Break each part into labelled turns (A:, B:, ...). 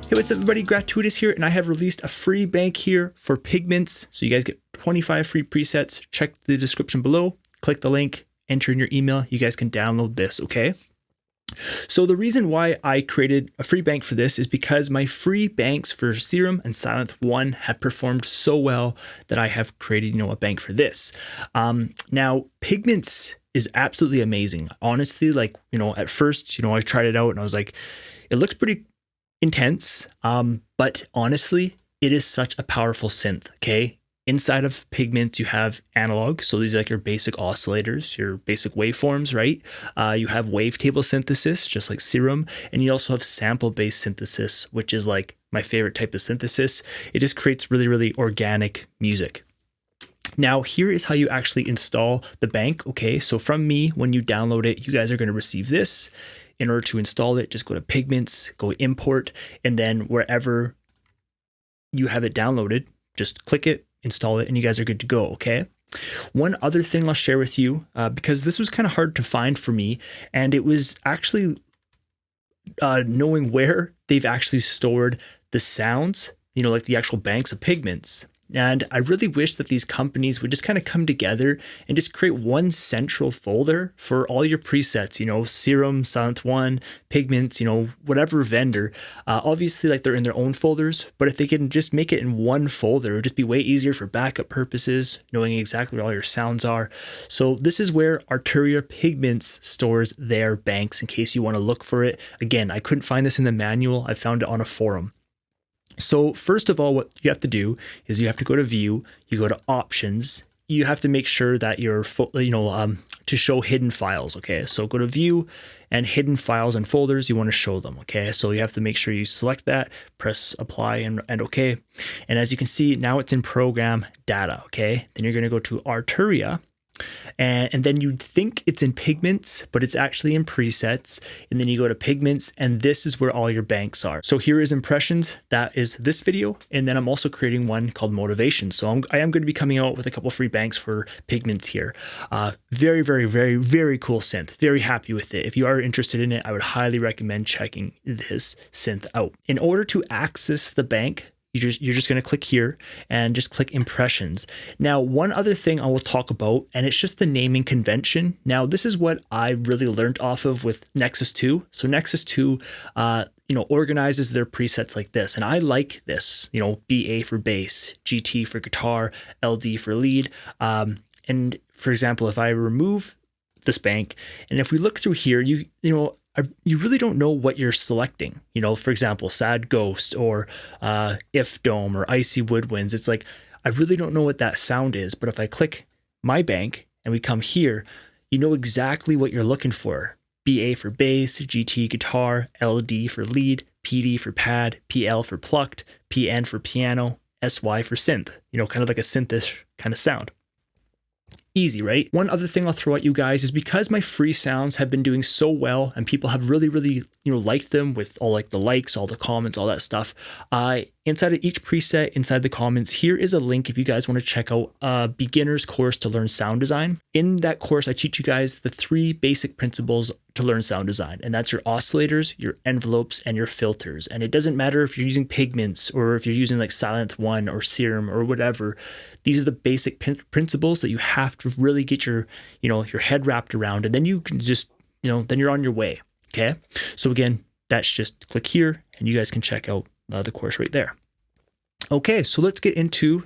A: Hey, what's up everybody, GratuiTous here, and I have released a free bank here for Pigments. So you guys get 25 free presets. Check the description below, click the link, enter in your email. You guys can download this, okay? So the reason why I created a free bank for this is because my free banks for Serum and Silent 1 had performed so well that I have created, a bank for this. Now, Pigments is absolutely amazing. Honestly, at first, I tried it out and I was like, it looks pretty intense, but honestly, it is such a powerful synth, okay? Inside of Pigments, you have analog, so these are like your basic oscillators, your basic waveforms, right? You have wavetable synthesis, just like Serum, and you also have sample-based synthesis, which is like my favorite type of synthesis. It just creates really, really organic music. Now, here is how you actually install the bank, okay? So from me, when you download it, you guys are going to receive this. In order to install it, just go to Pigments, go import, and then wherever you have it downloaded, just click it, install it, and you guys are good to go, okay? One other thing I'll share with you, because this was kind of hard to find for me, and it was actually knowing where they've actually stored the sounds, like the actual banks of Pigments. And I really wish that these companies would just kind of come together and just create one central folder for all your presets, Serum, Silent 1, Pigments, whatever vendor. Obviously, they're in their own folders, but if they can just make it in one folder, it would just be way easier for backup purposes, knowing exactly where all your sounds are. So this is where Arturia Pigments stores their banks in case you want to look for it. Again, I couldn't find this in the manual. I found it on a forum. So first of all, what you have to do is you have to go to View, you go to Options, you have to make sure that you're, to show hidden files, okay? So go to View and Hidden Files and Folders, you want to show them, okay? So you have to make sure you select that, press Apply and OK. And as you can see, now it's in Program Data, okay? Then you're going to go to Arturia. And then you'd think it's in Pigments, but it's actually in Presets. And then you go to Pigments, and this is where all your banks are. So here is Impressions. That is this video. And then I'm also creating one called Motivation. So I am going to be coming out with a couple free banks for Pigments here. Very, very, very, very cool synth. Very happy with it. If you are interested in it, I would highly recommend checking this synth out. In order to access the bank, you're just going to click here and just click Impressions. Now, one other thing I will talk about, and it's just the naming convention. Now, this is what I really learned off of with Nexus 2. So Nexus 2, organizes their presets like this. And I like this, BA for bass, GT for guitar, LD for lead. And for example, if I remove this bank, and if we look through here, you really don't know what you're selecting. For example, Sad Ghost or If Dome or Icy Woodwinds. It's like, I really don't know what that sound is, but if I click my bank and we come here, you know exactly what you're looking for. BA for bass, GT guitar, LD for lead, PD for pad, PL for plucked, PN for piano, SY for synth. Kind of like a synthish kind of sound. Easy, right? One other thing I'll throw at you guys is because my free sounds have been doing so well and people have really, really, liked them with all the likes, all the comments, all that stuff. Inside of each preset, inside the comments, here is a link if you guys want to check out a beginner's course to learn sound design. In that course, I teach you guys the 3 basic principles to learn sound design, and that's your oscillators, your envelopes, and your filters. And it doesn't matter if you're using Pigments or if you're using Silent 1 or Serum or whatever. These are the basic principles that you have to really get your head wrapped around, and then you can just, then you're on your way. Okay. So again, that's just click here and you guys can check out the course right there. Okay. So let's get into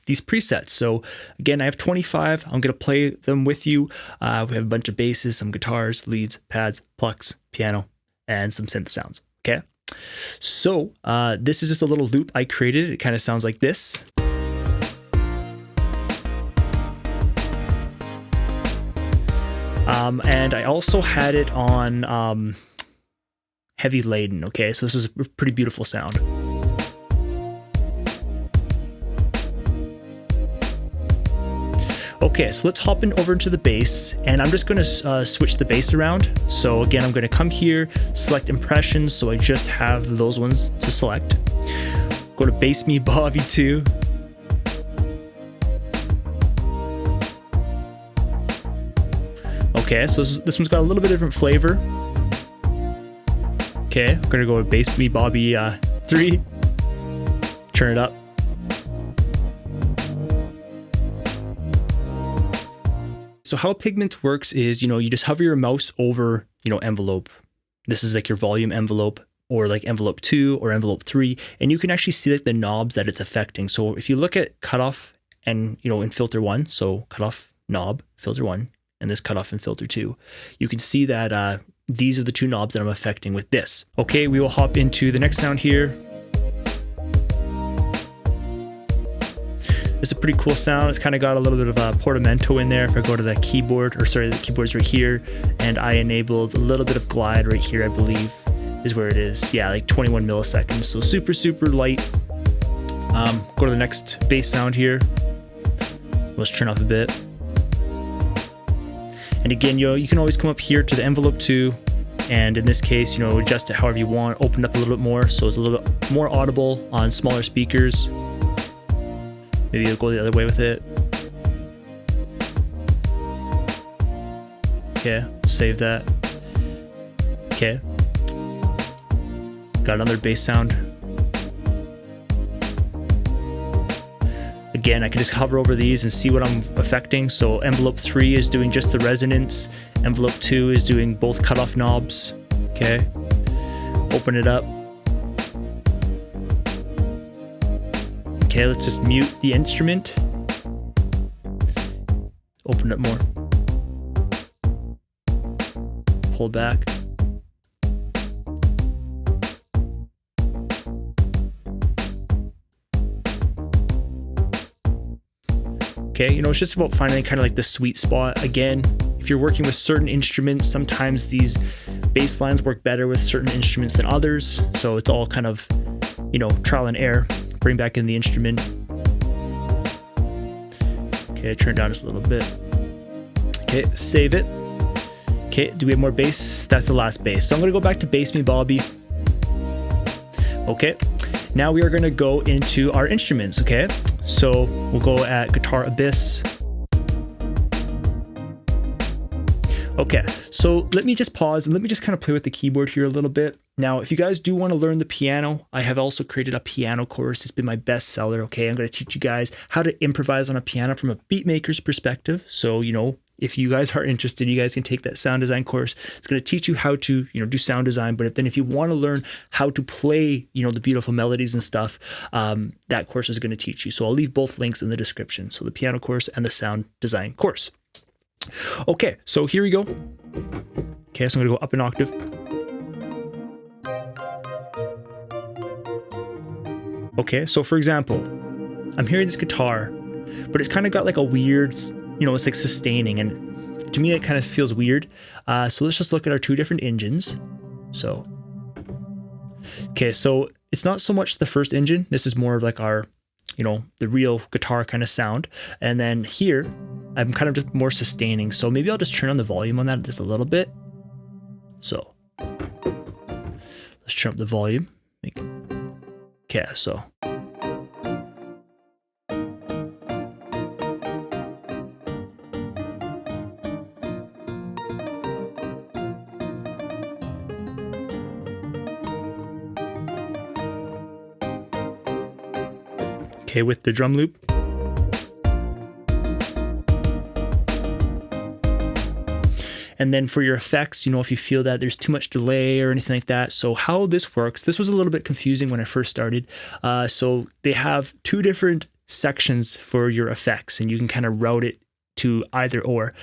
A: these presets. So again, I have 25. I'm going to play them with you. We have a bunch of basses, some guitars, leads, pads, plucks, piano, and some synth sounds. Okay. So this is just a little loop I created. It kind of sounds like this. And I also had it on heavy laden, okay? So this is a pretty beautiful sound. Okay, so let's hop over into the bass, and I'm just going to switch the bass around. So again, I'm going to come here, select Impressions, so I just have those ones to select. Go to Bass Me Bobby 2. Okay, so this one's got a little bit different flavor. Okay, we're gonna go with Bass Me Bobby 3, turn it up. So how Pigments works is, you just hover your mouse over, envelope. This is like your volume envelope, or like envelope 2 or envelope 3, and you can actually see like the knobs that it's affecting. So if you look at cutoff and, in filter 1, so cutoff knob, filter 1, and this cutoff in filter 2, you can see that these are the 2 knobs that I'm affecting with this. Okay, we will hop into the next sound here. It's a pretty cool sound. It's kind of got a little bit of a portamento in there. If I go to the keyboard, or sorry, the keyboard's right here, and I enabled a little bit of glide right here, I believe is where it is. Yeah, like 21 milliseconds. So super, super light. Go to the next bass sound here. Let's turn up a bit. And again, you can always come up here to the envelope 2, and in this case, adjust it however you want. Open up a little bit more, so it's a little bit more audible on smaller speakers. Maybe you'll go the other way with it. Okay, save that. Okay. Got another bass sound. Again, I can just hover over these and see what I'm affecting. So envelope 3 is doing just the resonance. Envelope 2 is doing both cutoff knobs. Okay. Open it up. Okay, let's just mute the instrument. Open it more. Pull back. Okay, it's just about finding kind of like the sweet spot. Again, if you're working with certain instruments, sometimes these bass lines work better with certain instruments than others. So it's all kind of, trial and error. Bring back in the instrument. Okay, turn it down just a little bit. Okay, save it. Okay, do we have more bass? That's the last bass. So I'm gonna go back to Bass Me Bobby. Okay, now we are gonna go into our instruments, okay? So we'll go at Guitar Abyss. Okay, so let me just pause and let me just kind of play with the keyboard here a little bit. Now, if you guys do want to learn the piano, I have also created a piano course. It's been my best seller, okay? I'm going to teach you guys how to improvise on a piano from a beat maker's perspective. So, if you guys are interested, you guys can take that sound design course. It's going to teach you how to, do sound design. But if you want to learn how to play, the beautiful melodies and stuff, that course is going to teach you. So I'll leave both links in the description. So the piano course and the sound design course. Okay, so here we go. Okay, so I'm gonna go up an octave. Okay, so for example, I'm hearing this guitar, but it's kind of got like a weird, it's like sustaining, and to me it kind of feels weird. So let's just look at our 2 different engines. So, okay, so it's not so much the first engine. This is more of like our, the real guitar kind of sound. And then here, I'm kind of just more sustaining. So maybe I'll just turn on the volume on that just a little bit. So let's turn up the volume. Okay, so. Okay, with the drum loop. And then for your effects, if you feel that there's too much delay or anything like that. So how this works, this was a little bit confusing when I first started. So they have 2 different sections for your effects, and you can kind of route it to either or.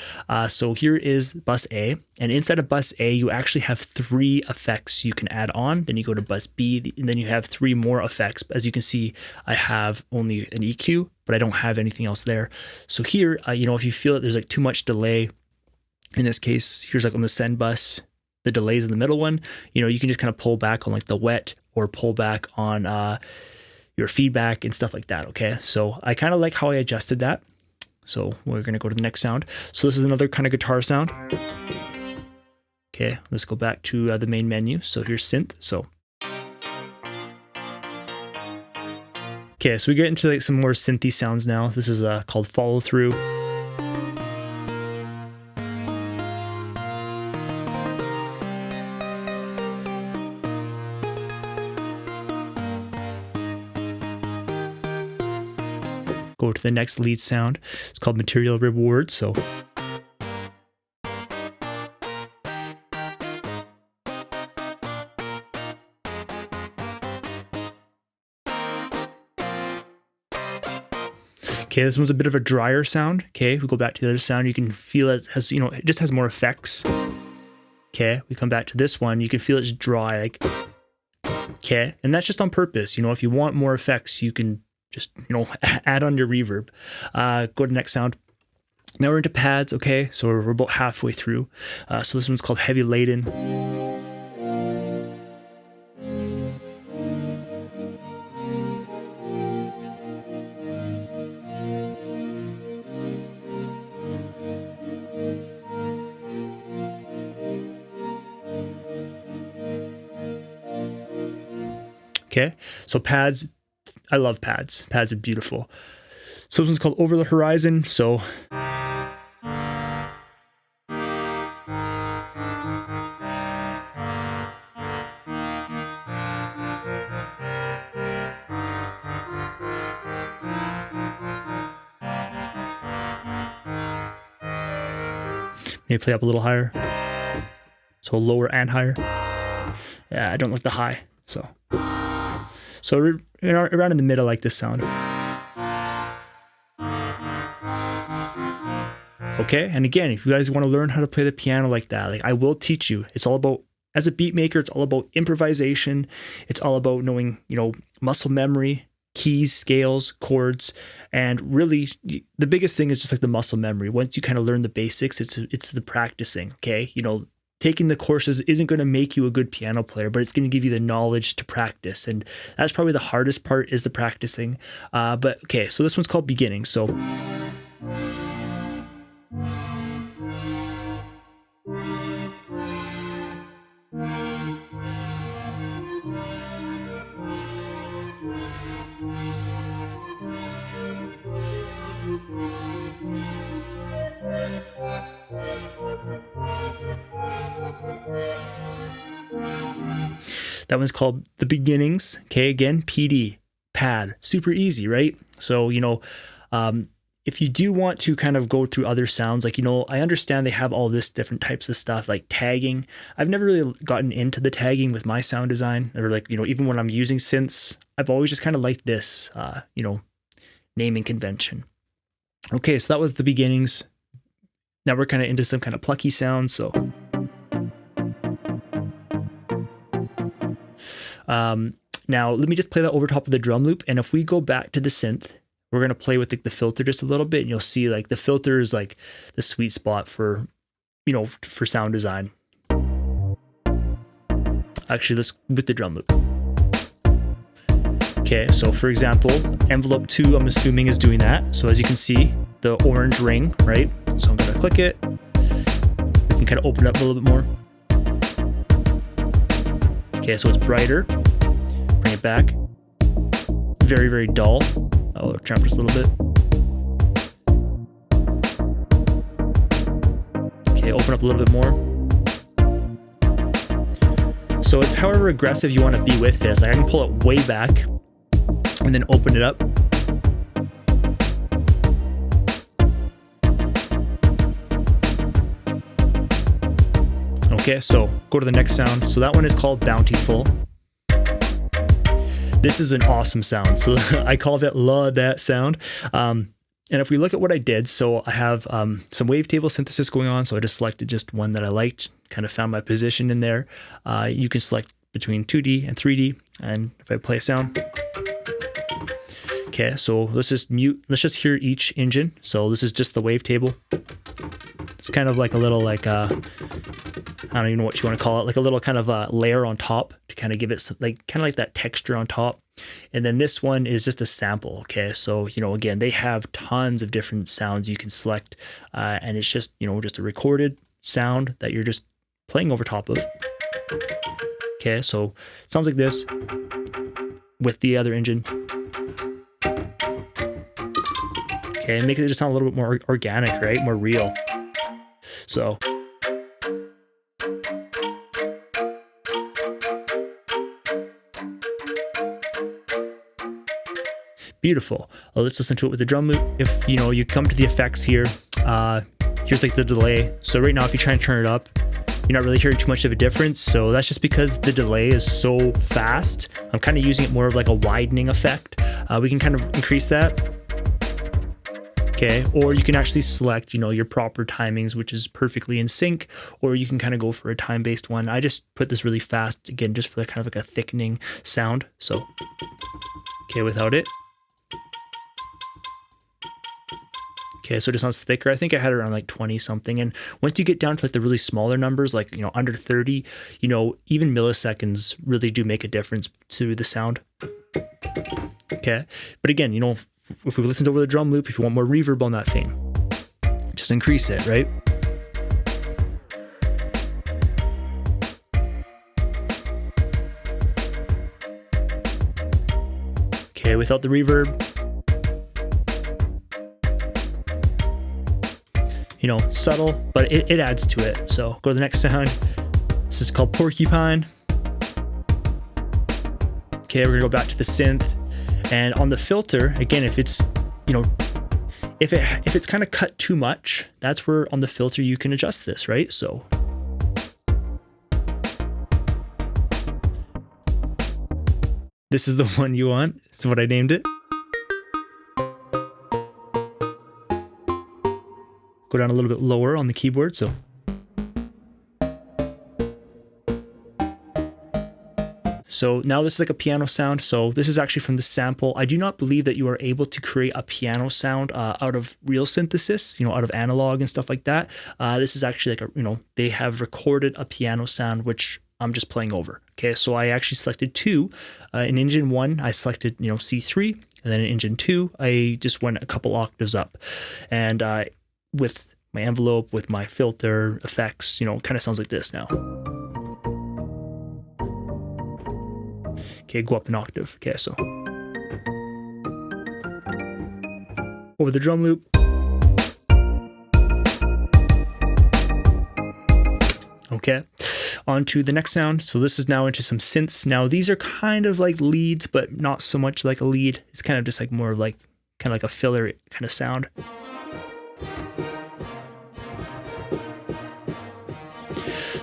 A: So here is bus A, and inside of bus A, you actually have 3 effects you can add on. Then you go to bus B, and then you have 3 more effects. As you can see, I have only an EQ, but I don't have anything else there. So here, if you feel that there's like too much delay, in this case, here's like on the send bus, the delays in the middle one, you can just kind of pull back on like the wet, or pull back on your feedback and stuff like that, okay? So I kind of like how I adjusted that. So we're gonna go to the next sound. So this is another kind of guitar sound. Okay, let's go back to the main menu. So here's synth, so. Okay, so we get into like some more synthy sounds now. This is called Follow Through. go to the next lead sound. It's called Material Reward. So okay, this one's a bit of a drier sound. Okay, if we go back to the other sound, you can feel it has, you know, it just has more effects. Okay, we come back to this one, you can feel it's dry, like, okay, and that's just on purpose. You know, if you want more effects, you can just, you know, add on your reverb. Go to the next sound. Now we're into pads, okay, so we're about halfway through. So this one's called Heavy Laden. Okay, so pads, I love pads. Pads are beautiful. So this one's called Over the Horizon. So maybe play up a little higher. So lower and higher. Yeah, I don't like the high. So around in the middle, like this sound. Okay, and again, if you guys want to learn how to play the piano like that, like I will teach you. It's all about, as a beat maker, it's all about improvisation. It's all about knowing, you know, muscle memory, keys, scales, chords, and really the biggest thing is just like the muscle memory. Once you kind of learn the basics, it's the practicing. Okay, you know, taking the courses isn't going to make you a good piano player, but it's going to give you the knowledge to practice. And that's probably the hardest part, is the practicing. But okay, so this one's called Beginning. So that one's called The Beginnings. Okay, again, PD, pad, super easy, right? So, you know, if you do want to kind of go through other sounds, like, you know, I understand they have all this different types of stuff like tagging. I've never really gotten into the tagging with my sound design, or like, you know, even when I'm using synths, I've always just kind of liked this, you know, naming convention. Okay, so that was The Beginnings. Now we're kind of into some kind of plucky sound. So now let me just play that over top of the drum loop. And if we go back to the synth, we're going to play with the filter just a little bit, and you'll see like the filter is like the sweet spot for, you know, for sound design. Actually, let's with the drum loop. Okay, so for example, envelope 2, I'm assuming, is doing that. So as you can see, the orange ring, right? So I'm going to click it. We can kind of open it up a little bit more. Okay, so it's brighter. Bring it back. Very, very dull. I'll tramp just a little bit. Okay, open up a little bit more. So it's however aggressive you want to be with this. I can pull it way back and then open it up. Okay, so go to the next sound. So that one is called Bountiful. This is an awesome sound. So I call that sound. And if we look at what I did, so I have some wavetable synthesis going on. So I just selected just one that I liked, kind of found my position in there. You can select between 2D and 3D. And if I play a sound. Okay, so let's just mute. Let's just hear each engine. So this is just the wavetable. It's kind of like a little like I don't even know what you want to call it, like a little kind of a layer on top to kind of give it some, like kind of like that texture on top. And then this one is just a sample. Okay, so you know, again, they have tons of different sounds you can select, and it's just, you know, just a recorded sound that you're just playing over top of. Okay, so it sounds like this with the other engine. Okay, it makes it just sound a little bit more organic, right? More real. So Beautiful. Well, let's listen to it with the drum loop. If you come to the effects here, here's like the delay. So right now, if you try and turn it up, you're not really hearing too much of a difference. So that's just because the delay is so fast. I'm kind of using it more of like a widening effect. We can kind of increase that. Okay, or you can actually select, your proper timings, which is perfectly in sync, or you can kind of go for a time-based one. I just put this really fast, again, just for kind of like a thickening sound. So, okay, without it. Okay, so it just sounds thicker. I think I had it around like 20 something. And once you get down to like the really smaller numbers, like, under 30, even milliseconds really do make a difference to the sound. Okay, but again, if we listened over the drum loop, if you want more reverb on that thing, just increase it, right? Okay, without the reverb, subtle, but it adds to it. So go to the next sound. This is called Porcupine. Okay, we're gonna go back to the synth. And on the filter, again, if it's, if it's kind of cut too much, that's where on the filter you can adjust this, right? So this is the one you want. This is what I named it. Go down a little bit lower on the keyboard, so. So now this is like a piano sound. So this is actually from the sample. I do not believe that you are able to create a piano sound out of real synthesis, out of analog and stuff like that. This is actually like they have recorded a piano sound, which I'm just playing over. Okay, so I actually selected two. In engine 1, I selected, C3, and then in engine 2, I just went a couple octaves up. And with my envelope, with my filter effects, kind of sounds like this now. Okay, go up an octave. Okay, so over the drum loop. Okay, on to the next sound. So this is now into some synths. Now these are kind of like leads, but not so much like a lead. It's kind of just like more of like kind of like a filler kind of sound.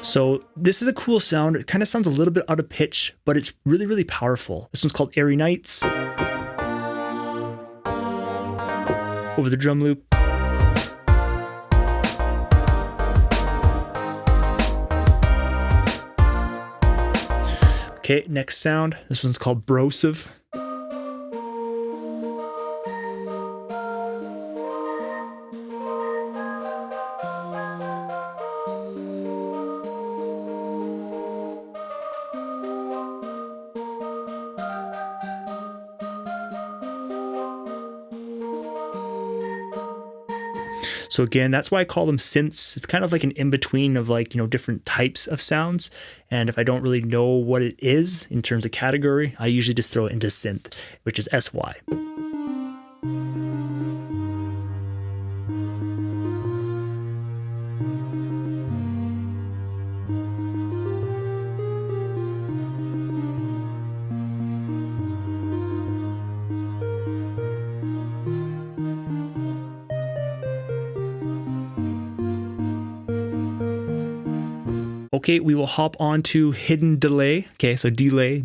A: So this is a cool sound. It kind of sounds a little bit out of pitch, but it's really, really powerful. This one's called Airy Nights. Over the drum loop. Okay, next sound. This one's called Brosive. So again, that's why I call them synths. It's kind of like an in-between of like, different types of sounds. And if I don't really know what it is in terms of category, I usually just throw it into synth, which is SY. Okay, we will hop on to hidden delay. Okay, so delay.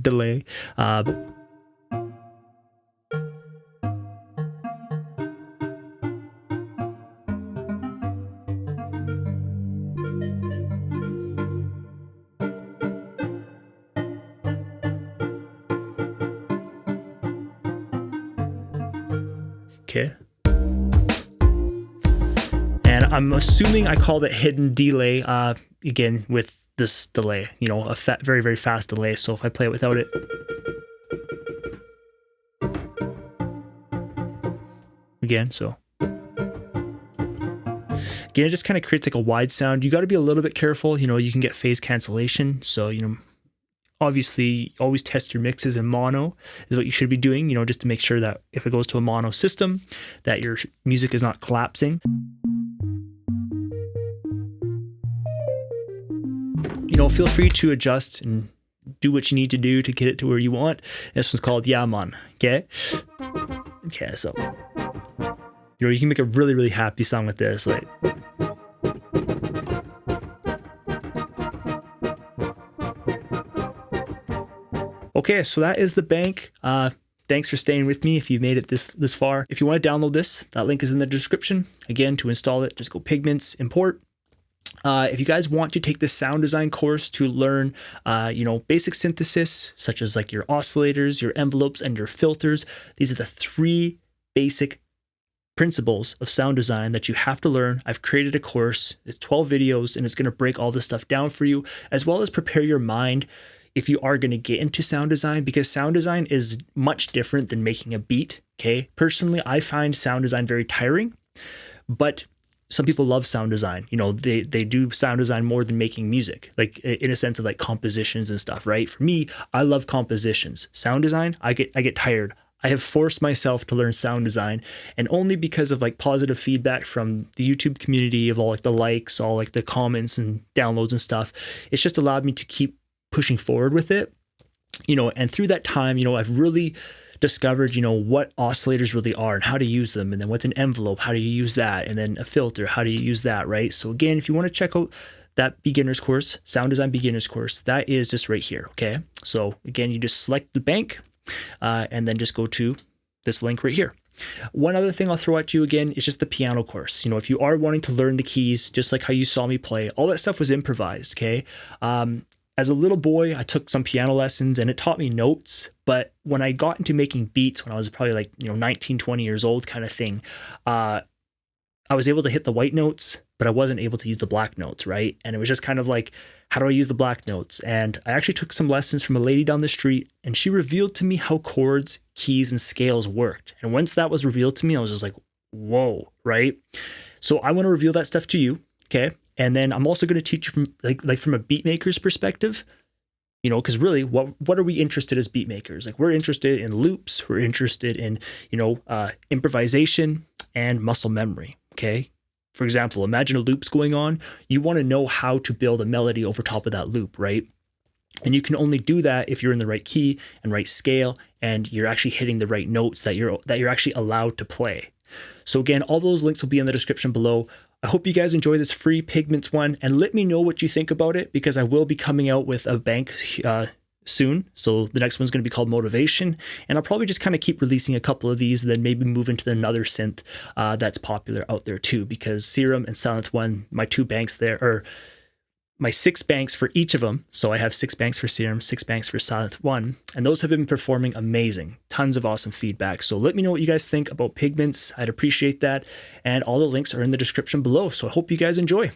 A: Okay. And I'm assuming I called it hidden delay, again, with this delay, a very, very fast delay. So if I play it without it. Again, so. Again, it just kind of creates like a wide sound. You got to be a little bit careful. You can get phase cancellation. So, obviously always test your mixes in mono is what you should be doing, just to make sure that if it goes to a mono system, that your music is not collapsing. Feel free to adjust and do what you need to do to get it to where you want. This one's called Yeah Man, okay? Okay, so you can make a really, really happy song with this. Like, okay, so that is the bank. Thanks for staying with me if you made it this far. If you want to download this, that link is in the description. Again, to install it, just go Pigments, import. If you guys want to take this sound design course to learn, basic synthesis, such as like your oscillators, your envelopes, and your filters, these are the 3 basic principles of sound design that you have to learn. I've created a course, it's 12 videos, and it's going to break all this stuff down for you, as well as prepare your mind if you are going to get into sound design, because sound design is much different than making a beat. Okay. Personally, I find sound design very tiring, but some people love sound design. They do sound design more than making music, like in a sense of like compositions and stuff, right? For me, I love compositions. Sound design, I get tired. I have forced myself to learn sound design, and only because of like positive feedback from the YouTube community, of all like the likes, all like the comments and downloads and stuff, it's just allowed me to keep pushing forward with it, and through that time, I've really discovered, what oscillators really are and how to use them. And then what's an envelope, how do you use that? And then a filter, how do you use that, right? So again, if you want to check out that beginner's course, sound design beginner's course, that is just right here. Okay. So again, you just select the bank and then just go to this link right here. One other thing I'll throw at you again is just the piano course. If you are wanting to learn the keys, just like how you saw me play, all that stuff was improvised. Okay. As a little boy, I took some piano lessons and it taught me notes. But when I got into making beats, when I was probably like, 19, 20 years old kind of thing, I was able to hit the white notes, but I wasn't able to use the black notes, right? And it was just kind of like, how do I use the black notes? And I actually took some lessons from a lady down the street, and she revealed to me how chords, keys, and scales worked. And once that was revealed to me, I was just like, whoa, right? So I want to reveal that stuff to you, okay? And then I'm also going to teach you from like from a beat maker's perspective, because really, what are we interested as beat makers? Like, we're interested in loops, we're interested in, improvisation and muscle memory. Okay. For example, imagine a loop's going on. You want to know how to build a melody over top of that loop, right? And you can only do that if you're in the right key and right scale, and you're actually hitting the right notes that you're actually allowed to play. So again, all those links will be in the description below. I hope you guys enjoy this free Pigments one, and let me know what you think about it, because I will be coming out with a bank soon. So the next one's going to be called Motivation, and I'll probably just kind of keep releasing a couple of these, and then maybe move into another synth that's popular out there too, because Serum and Silent One, my 2 banks there, or my 6 banks for each of them. So I have 6 banks for Serum, 6 banks for Silent One, and those have been performing amazing. Tons of awesome feedback. So let me know what you guys think about Pigments. I'd appreciate that. And all the links are in the description below. So I hope you guys enjoy.